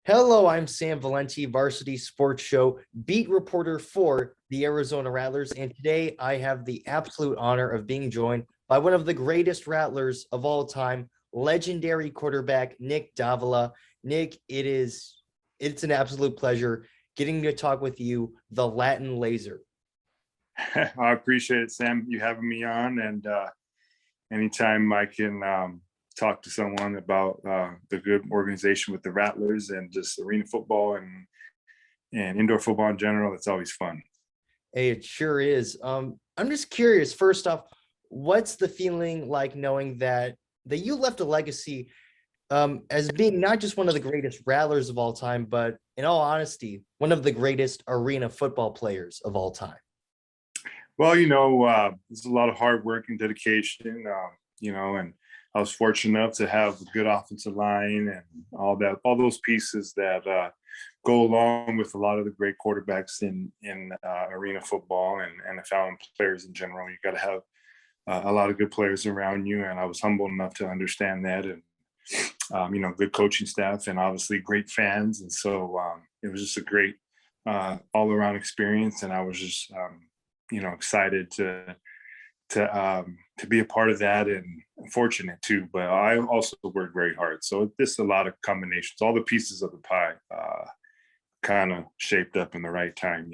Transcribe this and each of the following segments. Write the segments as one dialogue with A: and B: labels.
A: Hello, I'm Sam Valenti, Varsity Sports Show beat reporter for the Arizona Rattlers. And today I have the absolute honor of being joined by one of the greatest Rattlers of all time, legendary quarterback Nick Davila. Nick, it's an absolute pleasure getting to talk with you, the Latin Laser.
B: I appreciate it, Sam, you having me on. And anytime I can talk to someone about the good organization with the Rattlers and just arena football and indoor football in general, it's always fun.
A: Hey, it sure is. I'm just curious, first off, what's the feeling like knowing that you left a legacy as being not just one of the greatest rattlers of all time, but in all honesty, one of the greatest arena football players of all time?
B: Well, there's a lot of hard work and dedication, and I was fortunate enough to have a good offensive line and all those pieces that go along with a lot of the great quarterbacks in arena football and NFL and players in general. You got to have a lot of good players around you, and I was humble enough to understand that, and good coaching staff, and obviously great fans, and so it was just a great all-around experience, and I was just excited to be a part of that, and fortunate too. But I also worked very hard, so this a lot of combinations, all the pieces of the pie kind of shaped up in the right time.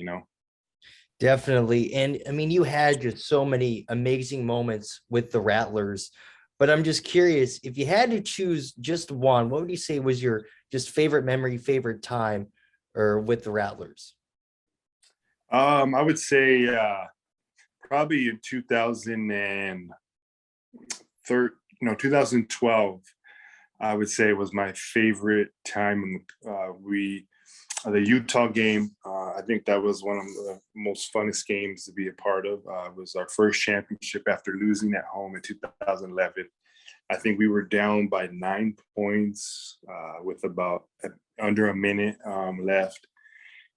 A: Definitely. And I mean, you had just so many amazing moments with the Rattlers, but I'm just curious if you had to choose just one, what would you say was your just favorite memory, favorite time or with the Rattlers?
B: I would say probably in 2013, 2012, I would say was my favorite time. The Utah game, I think that was one of the most funnest games to be a part of. It was our first championship after losing at home in 2011. I think we were down by 9 points with about under a minute left.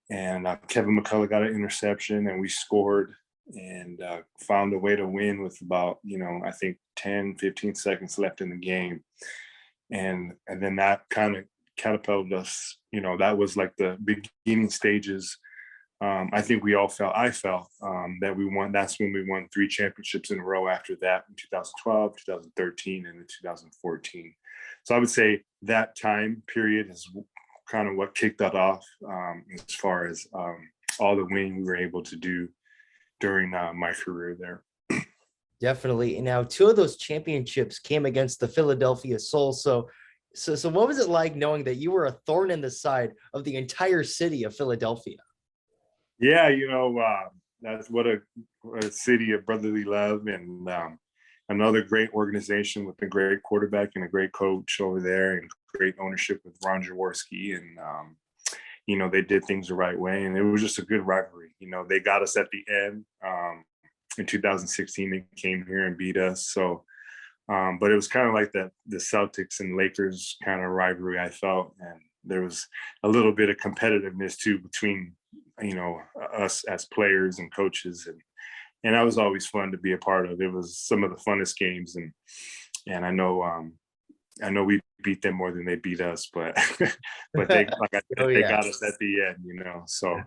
B: And Kevin McCullough got an interception, and we scored and found a way to win with about, I think 10, 15 seconds left in the game. And then that kind of catapulted us. That was like the beginning stages. I think I felt that we won. That's when we won 3 championships in a row after that, in 2012, 2013, and in 2014. So I would say that time period is kind of what kicked that off, as far as all the winning we were able to do during my career there.
A: Definitely. And now 2 of those championships came against the Philadelphia Soul. So what was it like knowing that you were a thorn in the side of the entire city of Philadelphia?
B: Yeah, that's what a city of brotherly love, and another great organization with a great quarterback and a great coach over there, and great ownership with Ron Jaworski. And they did things the right way, and it was just a good rivalry. They got us at the end. In 2016, they came here and beat us. So, but it was kind of like the Celtics and Lakers kind of rivalry, I felt, and there was a little bit of competitiveness too between us as players and coaches, and that was always fun to be a part of. It was some of the funnest games, and I know we beat them more than they beat us, but but they, like I said,
A: Oh
B: they
A: yeah.
B: got us at the end. So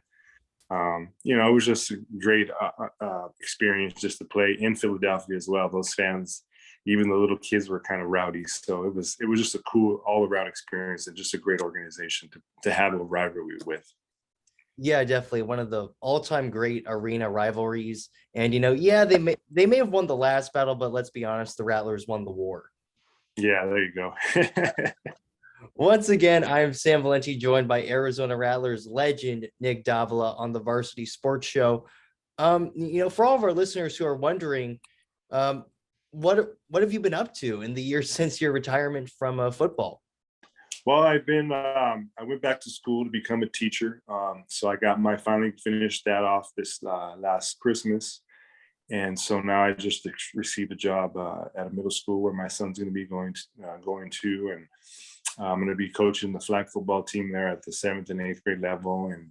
B: it was just a great experience just to play in Philadelphia as well. Those fans, even the little kids, were kind of rowdy. So it was just a cool all around experience, and just a great organization to have a rivalry with.
A: Yeah, definitely one of the all-time great arena rivalries. And yeah, they may have won the last battle, but let's be honest, the Rattlers won the war.
B: Yeah, there you go.
A: Once again, I am Sam Valenti, joined by Arizona Rattlers legend Nick Davila on the Varsity Sports Show. For all of our listeners who are wondering, um, what have you been up to in the years since your retirement from football?
B: Well, I went back to school to become a teacher. So finally finished that off this last Christmas. And so now I just received a job at a middle school where my son's going to be going to, and I'm going to be coaching the flag football team there at the 7th and 8th grade level. And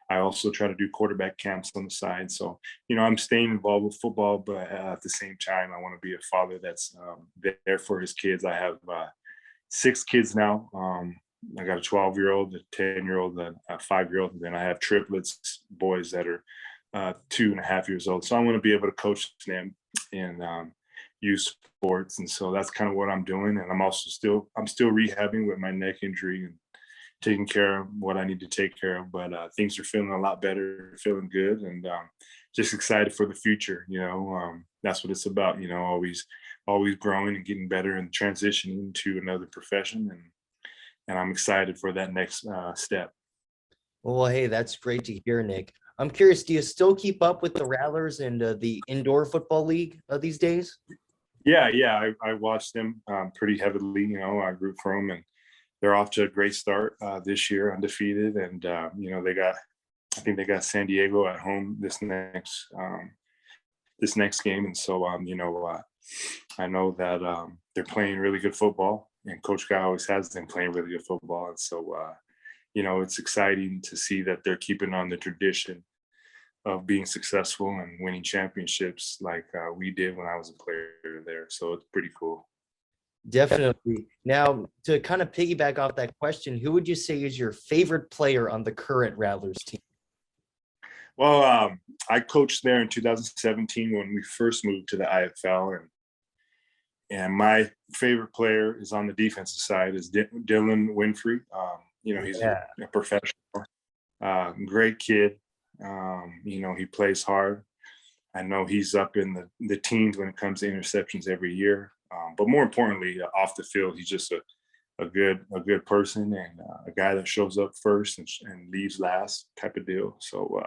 B: I also try to do quarterback camps on the side. So, I'm staying involved with football, but at the same time, I want to be a father that's there for his kids. I have 6 kids now, I got a 12-year-old, a 10-year-old, a 5-year-old, and then I have triplets, boys that are 2.5 years old. So I want to be able to coach them in youth sports, and so that's kind of what I'm doing. And I'm still rehabbing with my neck injury and taking care of what I need to take care of. But things are feeling a lot better, feeling good, and just excited for the future. That's what it's about. Always growing and getting better and transitioning to another profession, and I'm excited for that next step.
A: Well, hey, that's great to hear, Nick. I'm curious, do you still keep up with the Rattlers and the indoor football league these days?
B: Yeah, I watched them pretty heavily. I root for them, and they're off to a great start this year, undefeated. And I think they got San Diego at home this next game, and so I know that they're playing really good football, and Coach Guy always has them playing really good football, and so it's exciting to see that they're keeping on the tradition of being successful and winning championships like we did when I was a player there. So it's pretty cool.
A: Definitely. Now, to kind of piggyback off that question, who would you say is your favorite player on the current Rattlers team?
B: Well, I coached there in 2017 when we first moved to the IFL, and my favorite player is on the defensive side is Dylan Winfrey. He's a professional, great kid. He plays hard. I know he's up in the teens when it comes to interceptions every year. But more importantly, off the field, he's just a good person, and a guy that shows up first and leaves last type of deal. So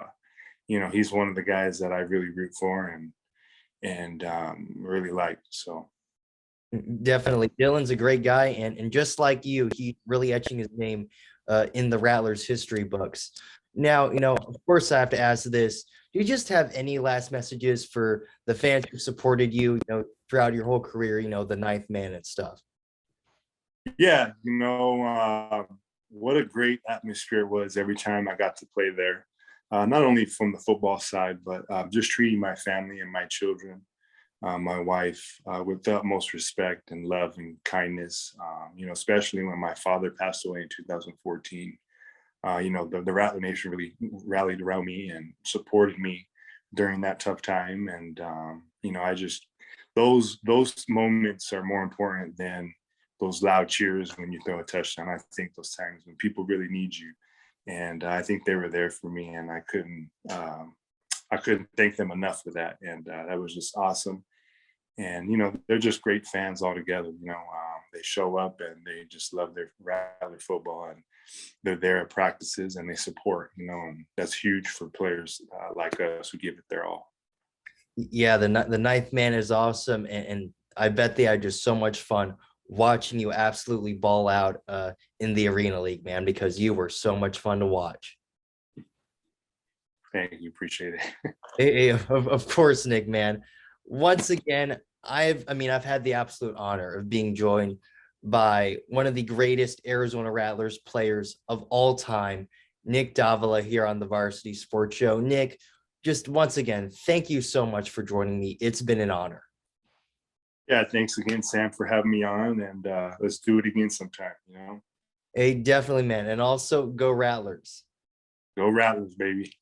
B: he's one of the guys that I really root for and really like. So
A: Definitely. Dylan's a great guy, and just like you, he's really etching his name in the Rattlers history books. Now, of course, I have to ask this. Do you just have any last messages for the fans who supported you, throughout your whole career, the ninth man and stuff?
B: Yeah, what a great atmosphere it was every time I got to play there. Not only from the football side, but just treating my family and my children, my wife, with the utmost respect and love and kindness. Especially when my father passed away in 2014. The Rattler Nation really rallied around me and supported me during that tough time. And I just those moments are more important than those loud cheers when you throw a touchdown. I think those times when people really need you, and I think they were there for me, and I couldn't thank them enough for that. And that was just awesome. And they're just great fans altogether. They show up and they just love their Rattler football, and they're there at practices and they support. And that's huge for players like us who give it their all.
A: Yeah, the ninth man is awesome, and I bet they had just so much fun watching you absolutely ball out in the Arena League, man, because you were so much fun to watch.
B: Thank you, appreciate it.
A: Hey, of course, Nick, man. Once again, I've had the absolute honor of being joined by one of the greatest Arizona Rattlers players of all time, Nick Davila, here on the Varsity Sports Show. Nick, just once again, thank you so much for joining me. It's been an honor.
B: Yeah, thanks again, Sam, for having me on, and let's do it again sometime.
A: Hey, definitely, man. And also go Rattlers.
B: Go Rattlers, baby.